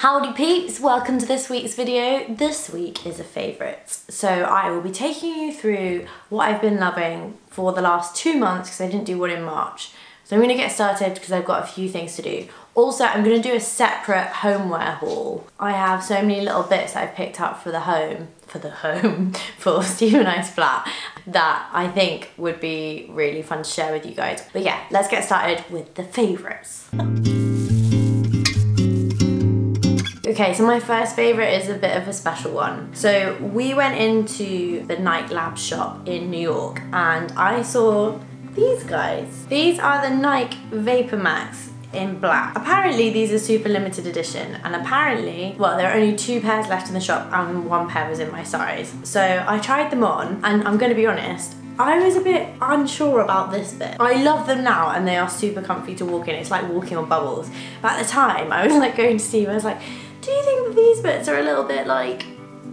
Howdy peeps, welcome to this week's video. This week is a favourites. So I will be taking you through what I've been loving for the last 2 months because I didn't do one in March. So I'm going to get started because I've got a few things to do. Also, I'm going to do a separate homeware haul. I have so many little bits that I've picked up for Steve and I's flat that I think would be really fun to share with you guys. But yeah, let's get started with the favourites. Okay, so my first favourite is a bit of a special one. So we went into the Nike Lab shop in New York and I saw these guys. These are the Nike Vapor Max in black. Apparently these are super limited edition and apparently, well, there are only 2 pairs left in the shop and 1 pair was in my size. So I tried them on and I'm gonna be honest, I was a bit unsure about this bit. I love them now and they are super comfy to walk in. It's like walking on bubbles. But at the time, I was like going to Steve, I was like, do you think that these bits are a little bit like,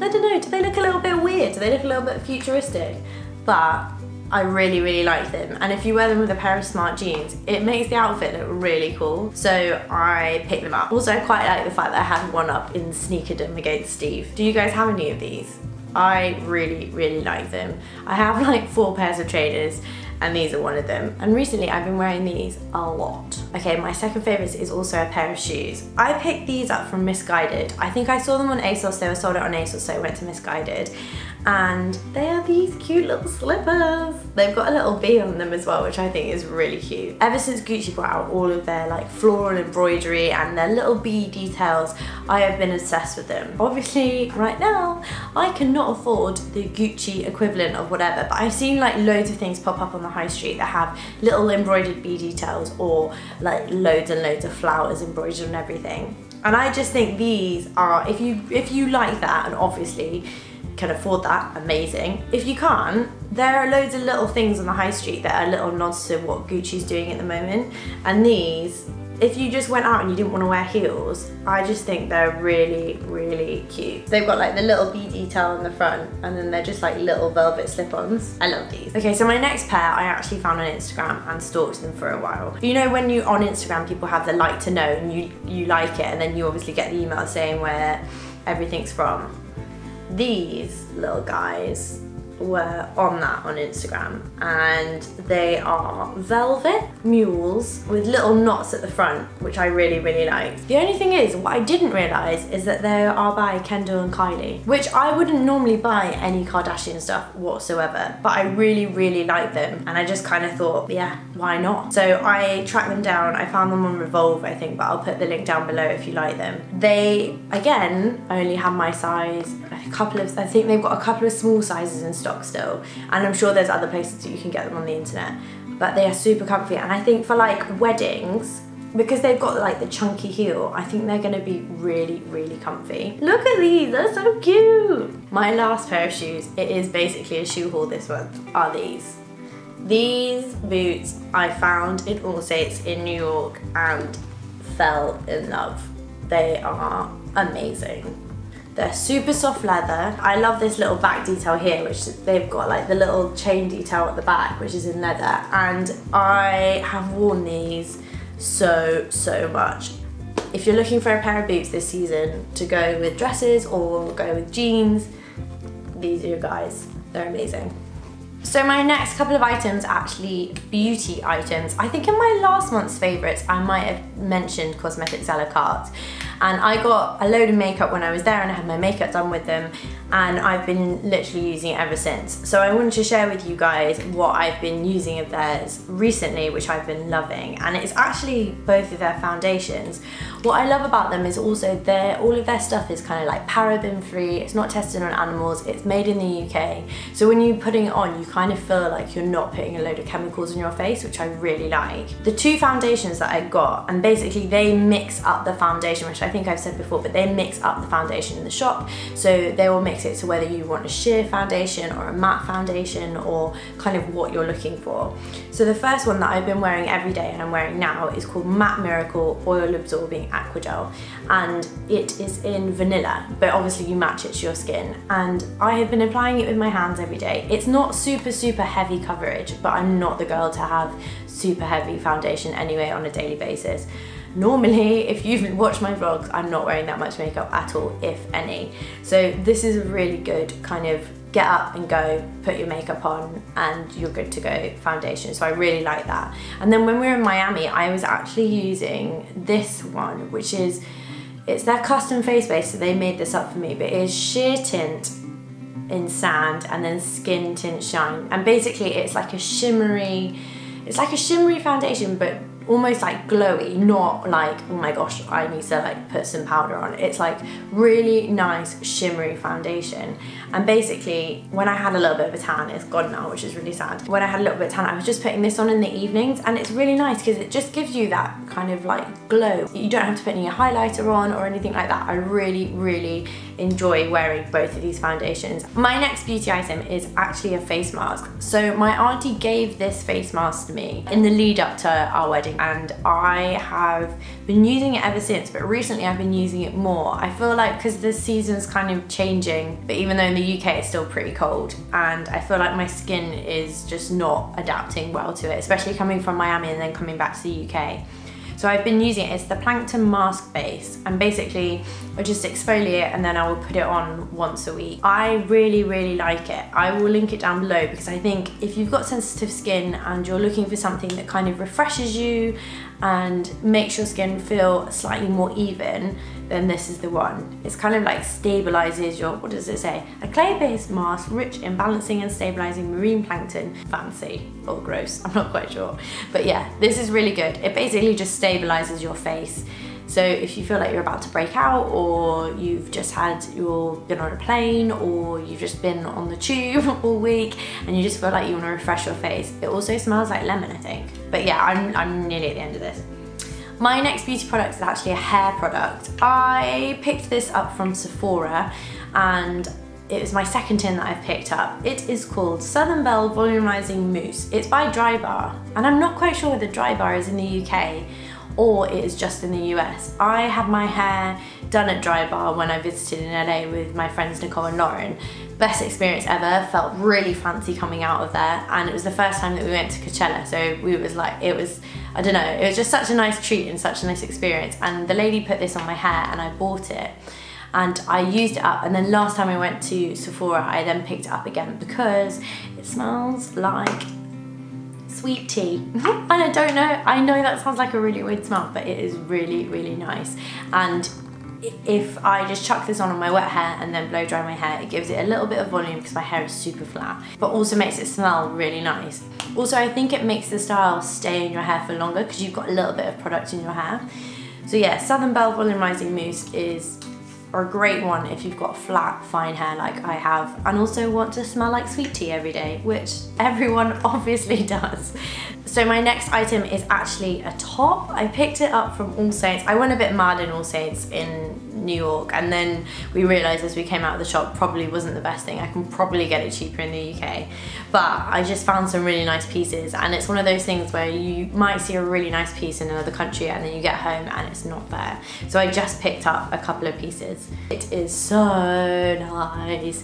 I don't know, do they look a little bit weird? Do they look a little bit futuristic? But I really, really like them. And if you wear them with a pair of smart jeans, it makes the outfit look really cool. So I picked them up. Also, I quite like the fact that I had one up in sneakerdom against Steve. Do you guys have any of these? I really, really like them. I have like 4 pairs of trainers and these are one of them. And recently I've been wearing these a lot. Okay, my second favourite is also a pair of shoes. I picked these up from Missguided. I think I saw them on ASOS, they were sold out on ASOS, so I went to Missguided. And they are these cute little slippers. They've got a little bee on them as well, which I think is really cute. Ever since Gucci brought out all of their like floral embroidery and their little bee details, I have been obsessed with them. Obviously, right now, I cannot afford the Gucci equivalent of whatever, but I've seen like loads of things pop up on the high street that have little embroidered bee details or like loads and loads of flowers embroidered on everything. And I just think these are, if you like that, and obviously can afford that, amazing. If you can't, there are loads of little things on the high street that are little nods to what Gucci's doing at the moment. And these, if you just went out and you didn't want to wear heels, I just think they're really, really cute. They've got like the little bee detail on the front and then they're just like little velvet slip-ons. I love these. Okay, so my next pair I actually found on Instagram and stalked them for a while. You know when you on Instagram people have the like to know and you like it and then you obviously get the email saying where everything's from? These little guys were on that on Instagram and they are velvet mules with little knots at the front, which I really, really like. The only thing is, what I didn't realise is that they are by Kendall and Kylie, which I wouldn't normally buy any Kardashian stuff whatsoever, but I really, really like them and I just kind of thought, yeah, why not? So I tracked them down, I found them on Revolve I think, but I'll put the link down below if you like them. They, again, only have my size, I think they've got a couple of small sizes in stock still, and I'm sure there's other places that you can get them on the internet, but they are super comfy. And I think for like weddings, because they've got like the chunky heel, I think they're gonna be really, really comfy. Look at these, they're so cute. My last pair of shoes, it is basically a shoe haul this month, are these. These boots I found in Allstates in New York and fell in love. They are amazing. They're super soft leather. I love this little back detail here, which they've got like the little chain detail at the back, which is in leather. And I have worn these so much. If you're looking for a pair of boots this season to go with dresses or go with jeans, these are your guys. They're amazing. So my next couple of items are actually beauty items. I think in my last month's favourites, I might have mentioned cosmetics a la carte. And I got a load of makeup when I was there and I had my makeup done with them and I've been literally using it ever since. So I wanted to share with you guys what I've been using of theirs recently, which I've been loving. And it's actually both of their foundations. What I love about them is also all of their stuff is kind of like paraben free, it's not tested on animals, it's made in the UK. So when you're putting it on, you kind of feel like you're not putting a load of chemicals in your face, which I really like. The 2 foundations that I got, and basically they mix up the foundation, which I think I've said before, but they mix up the foundation in the shop. So they will mix it to whether you want a sheer foundation or a matte foundation or kind of what you're looking for. So the first one that I've been wearing every day and I'm wearing now is called Matte Miracle Oil Absorbing Aquagel, and it is in vanilla, but obviously you match it to your skin. And I have been applying it with my hands every day. It's not super heavy coverage, but I'm not the girl to have super heavy foundation anyway on a daily basis. Normally, if you've watched my vlogs, I'm not wearing that much makeup at all, if any. So this is a really good kind of get up and go, put your makeup on, and you're good to go foundation. So I really like that. And then when we were in Miami, I was actually using this one, which is, it's their custom face base, so they made this up for me, but it is sheer tint in sand and then skin tint shine. And basically it's like a shimmery foundation, but almost like glowy, not like, oh my gosh, I need to like put some powder on. It's like really nice shimmery foundation. And basically when I had a little bit of a tan, it's gone now, which is really sad. When I had a little bit of tan, I was just putting this on in the evenings, and it's really nice because it just gives you that kind of like glow. You don't have to put any highlighter on or anything like that. I really, really enjoy wearing both of these foundations. My next beauty item is actually a face mask. So my auntie gave this face mask to me in the lead up to our wedding, and I have been using it ever since, but recently I've been using it more. I feel like because the season's kind of changing, but even though in the UK it's still pretty cold, and I feel like my skin is just not adapting well to it, especially coming from Miami and then coming back to the UK. So I've been using it. It's the Plankton mask base, and basically I just exfoliate and then I will put it on once a week. I really, really like it. I will link it down below because I think if you've got sensitive skin and you're looking for something that kind of refreshes you and makes your skin feel slightly more even, then this is the one. It's kind of like stabilizes your, what does it say? A clay-based mask rich in balancing and stabilizing marine plankton. Fancy or gross, I'm not quite sure. But yeah, this is really good. It basically just stabilizes your face. So if you feel like you're about to break out, or you've just been on a plane, or you've just been on the tube all week and you just feel like you want to refresh your face. It also smells like lemon, I think. But yeah, I'm nearly at the end of this. My next beauty product is actually a hair product. I picked this up from Sephora, and it was my second tin that I've picked up. It is called Southern Belle Volumizing Mousse. It's by Dry Bar, and I'm not quite sure whether Dry Bar is in the UK or it is just in the US. I had my hair done at Dry Bar when I visited in LA with my friends Nicole and Lauren. Best experience ever, felt really fancy coming out of there, and it was the first time that we went to Coachella, so we was like, I don't know, it was just such a nice treat and such a nice experience. And the lady put this on my hair and I bought it and I used it up, and then last time I went to Sephora I then picked it up again because it smells like sweet tea. And I don't know, I know that sounds like a really weird smell, but it is really, really nice. And if I just chuck this on my wet hair and then blow dry my hair, it gives it a little bit of volume because my hair is super flat, but also makes it smell really nice. Also, I think it makes the style stay in your hair for longer because you've got a little bit of product in your hair. So yeah, Southern Belle Volumizing Mousse is a great one if you've got flat, fine hair like I have, and also want to smell like sweet tea every day, which everyone obviously does. So my next item is actually a top. I picked it up from All Saints. I went a bit mad in All Saints in New York, and then we realised as we came out of the shop probably wasn't the best thing. I can probably get it cheaper in the UK, but I just found some really nice pieces, and it's one of those things where you might see a really nice piece in another country and then you get home and it's not there. So I just picked up a couple of pieces. It is so nice.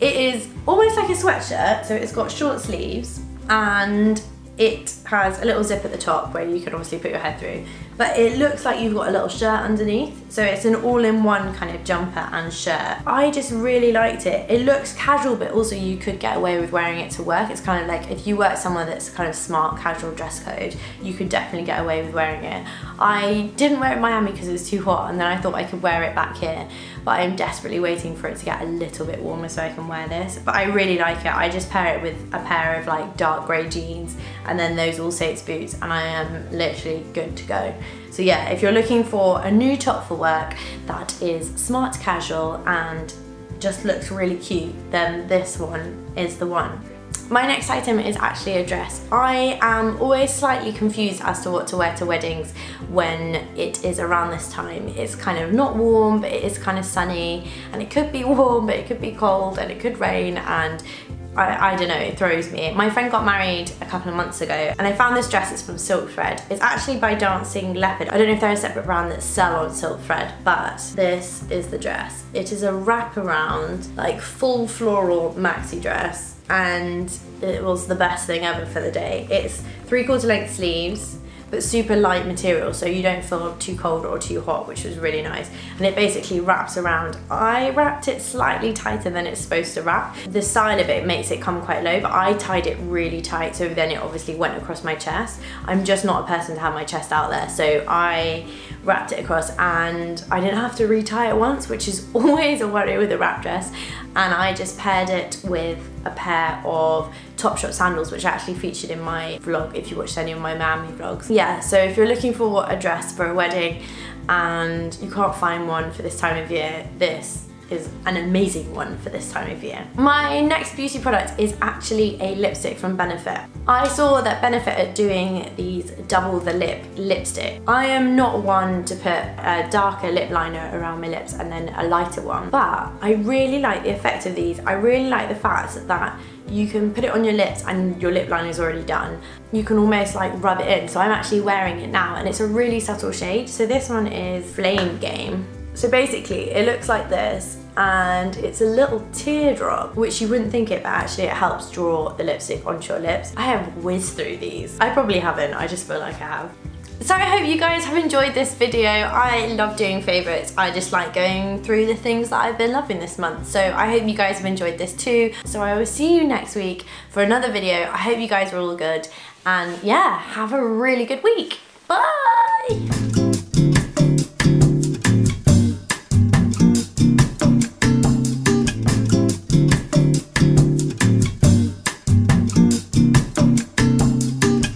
It is almost like a sweatshirt, so it's got short sleeves and it has a little zip at the top where you can obviously put your head through, but it looks like you've got a little shirt underneath. So it's an all-in-one kind of jumper and shirt. I just really liked it. It looks casual, but also you could get away with wearing it to work. It's kind of like if you work somewhere that's kind of smart casual dress code, you could definitely get away with wearing it. I didn't wear it in Miami because it was too hot, and then I thought I could wear it back here, but I'm desperately waiting for it to get a little bit warmer so I can wear this. But I really like it. I just pair it with a pair of like dark grey jeans and then those All Saints boots, and I am literally good to go. So yeah, if you're looking for a new top for work that is smart casual and just looks really cute, then this one is the one. My next item is actually a dress. I am always slightly confused as to what to wear to weddings when it is around this time. It's kind of not warm, but it is kind of sunny, and it could be warm, but it could be cold, and it could rain, and I don't know, it throws me. My friend got married a couple of months ago, and I found this dress. It's from Silk Thread. It's actually by Dancing Leopard. I don't know if they're a separate brand that sell on Silk Thread, but this is the dress. It is a wraparound, like full floral maxi dress, and it was the best thing ever for the day. It's 3/4 length sleeves, but super light material, so you don't feel too cold or too hot, which was really nice. And it basically wraps around. I wrapped it slightly tighter than it's supposed to wrap. The style of it makes it come quite low, but I tied it really tight, so then it obviously went across my chest. I'm just not a person to have my chest out there, so I wrapped it across, and I didn't have to retie it once, which is always a worry with a wrap dress. And I just paired it with a pair of Topshop sandals, which I actually featured in my vlog if you watched any of my Miami vlogs. Yeah, so if you're looking for a dress for a wedding and you can't find one for this time of year, this is an amazing one for this time of year. My next beauty product is actually a lipstick from Benefit. I saw that Benefit are doing these double the lip lipstick. I am not one to put a darker lip liner around my lips and then a lighter one, but I really like the effect of these. I really like the fact that you can put it on your lips and your lip liner is already done. You can almost like rub it in. So I'm actually wearing it now, and it's a really subtle shade. So this one is Flame Game. So basically it looks like this, and it's a little teardrop, which you wouldn't think it, but actually it helps draw the lipstick onto your lips. I have whizzed through these. I probably haven't, I just feel like I have. So I hope you guys have enjoyed this video. I love doing favourites. I just like going through the things that I've been loving this month. So I hope you guys have enjoyed this too. So I will see you next week for another video. I hope you guys are all good, and yeah, have a really good week. Bye!